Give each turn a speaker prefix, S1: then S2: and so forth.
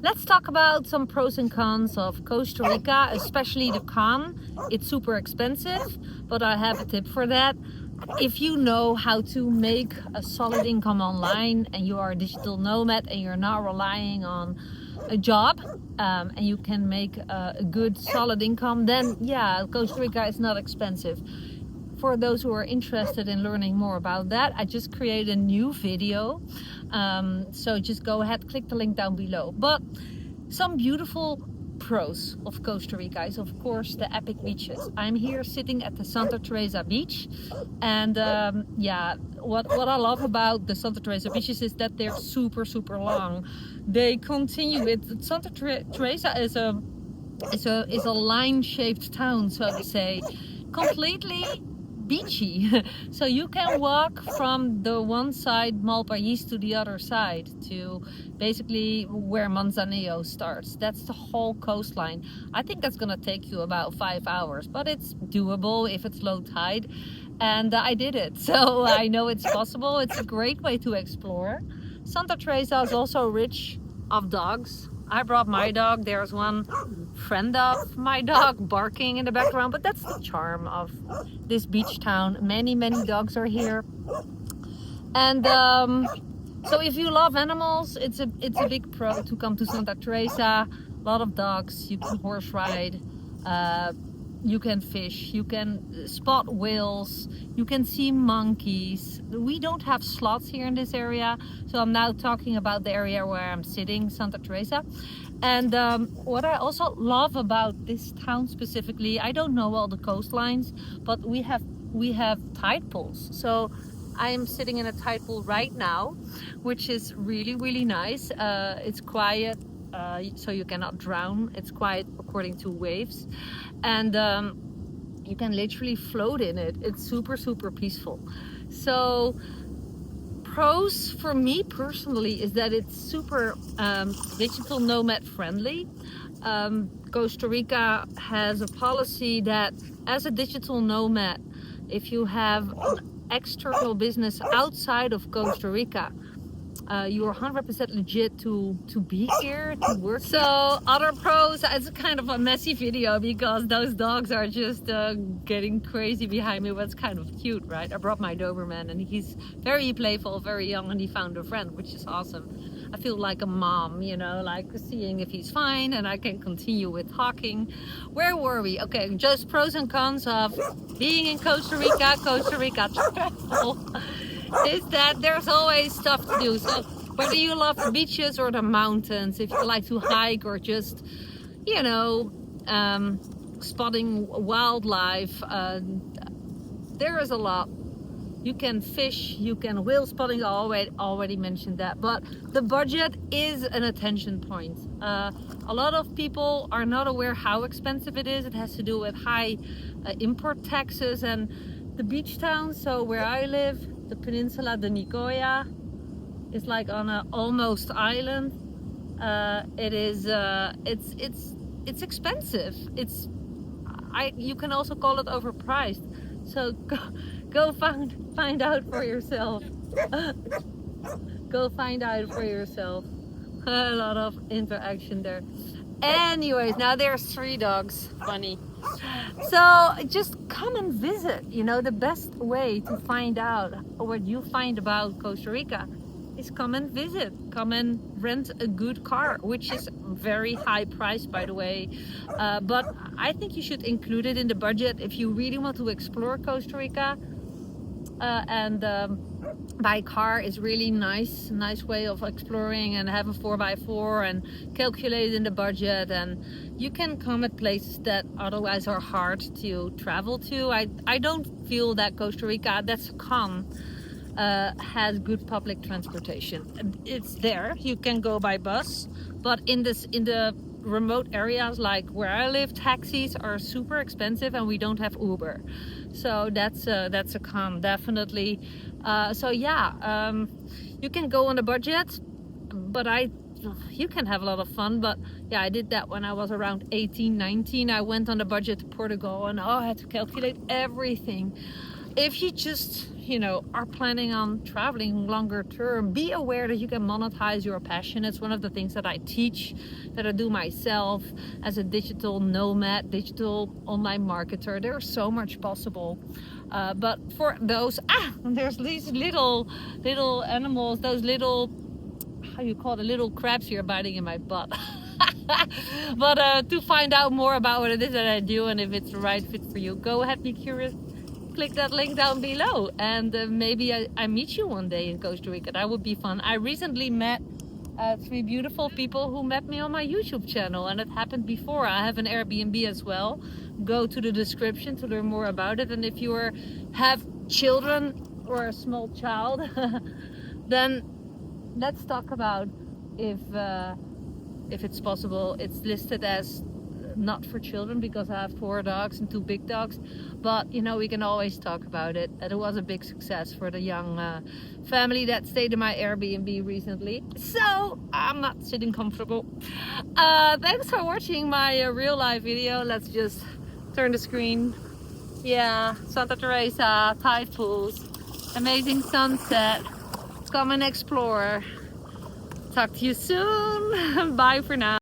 S1: Let's talk about some pros and cons of Costa Rica, especially the con. It's super expensive, but I have a tip for that. If you know how to make a solid income online and you are a digital nomad and you're not relying on a job, and you can make a good solid income, then yeah, Costa Rica is not expensive. For those who are interested in learning more about that, I just created a new video. So just go ahead, click the link down below. But some beautiful pros of Costa Rica is of course the epic beaches. I'm here sitting at the Santa Teresa beach, and yeah, what I love about the Santa Teresa beaches is that they're super long. They continue. Santa Teresa is a line-shaped town, so to say, completely beachy. So you can walk from the one side Malpais to the other side, to basically where Manzanillo starts. That's the whole coastline. I think that's gonna take you about 5 hours, but it's doable if it's low tide, and I did it, so I know it's possible. It's a great way to explore. Santa Teresa is also rich of dogs. I brought my dog. There's one friend of my dog barking in the background, but that's the charm of this beach town. Many dogs are here, and so if you love animals, it's a big pro to come to Santa Teresa. A lot of dogs. You can horse ride. You can fish, you can spot whales, you can see monkeys. We don't have sloths here in this area, so I'm now talking about the area where I'm sitting, Santa Teresa. And what I also love about this town specifically, I don't know all the coastlines, but we have tide pools. So I am sitting in a tide pool right now, which is really nice. It's quiet. So you cannot drown. It's quiet according to waves, and you can literally float in it. It's super peaceful. So pros for me personally is that it's super digital nomad friendly. Costa Rica has a policy that as a digital nomad, if you have an external business outside of Costa Rica, you are 100% legit to be here, to work. So other pros, it's kind of a messy video because those dogs are just getting crazy behind me, but it's kind of cute, right? I brought my Doberman and he's very playful, very young, and he found a friend, which is awesome. I feel like a mom, you know, like seeing if he's fine, and I can continue with talking. Where were we? Okay, just pros and cons of being in Costa Rica travel. Is that there's always stuff to do. So whether you love the beaches or the mountains, if you like to hike or just, you know, spotting wildlife, there is a lot. You can fish, you can whale spotting, I already mentioned that, but the budget is an attention point. A lot of people are not aware how expensive it is. It has to do with high import taxes, and the beach towns, so where I live, the peninsula de Nicoya, is like on an almost island. It's expensive. You can also call it overpriced. So go find out for yourself. Go find out for yourself. A lot of interaction there. Anyways, now there's 3 dogs. Funny. So just come and visit. You know, the best way to find out what you find about Costa Rica is come and visit. Come and rent a good car, which is very high price, by the way. But I think you should include it in the budget if you really want to explore Costa Rica. By car is really nice way of exploring, and have a 4x4 and calculate in the budget, and you can come at places that otherwise are hard to travel to. I don't feel that Costa Rica, that's a con, has good public transportation. It's there, you can go by bus, but in the remote areas like where I live, taxis are super expensive and we don't have Uber. So that's a con, definitely. So yeah, you can go on a budget, but you can have a lot of fun. But yeah, I did that when I was around 18, 19. I went on a budget to Portugal, and I had to calculate everything. if you just, you know, are planning on traveling longer term, be aware that you can monetize your passion. It's one of the things that I teach, that I do myself as a digital nomad, digital online marketer. There's so much possible. But for those, there's these little animals, those little, how you call it, little crabs here biting in my butt. But to find out more about what it is that I do and if it's the right fit for you, go ahead, be curious. Click that link down below, and maybe I meet you one day in Costa Rica. That would be fun. I recently met 3 beautiful people who met me on my YouTube channel, and it happened before. I have an Airbnb as well. Go to the description to learn more about it. And if you have children or a small child, then let's talk about if it's possible. It's listed as not for children because I have 4 dogs and 2 big dogs, but you know, we can always talk about it. And it was a big success for the young family that stayed in my Airbnb recently, so I'm not sitting comfortable. Thanks for watching my real life video. Let's just turn the screen. Yeah, Santa Teresa, tide pools, amazing sunset. Come and explore. Talk to you soon. Bye for now.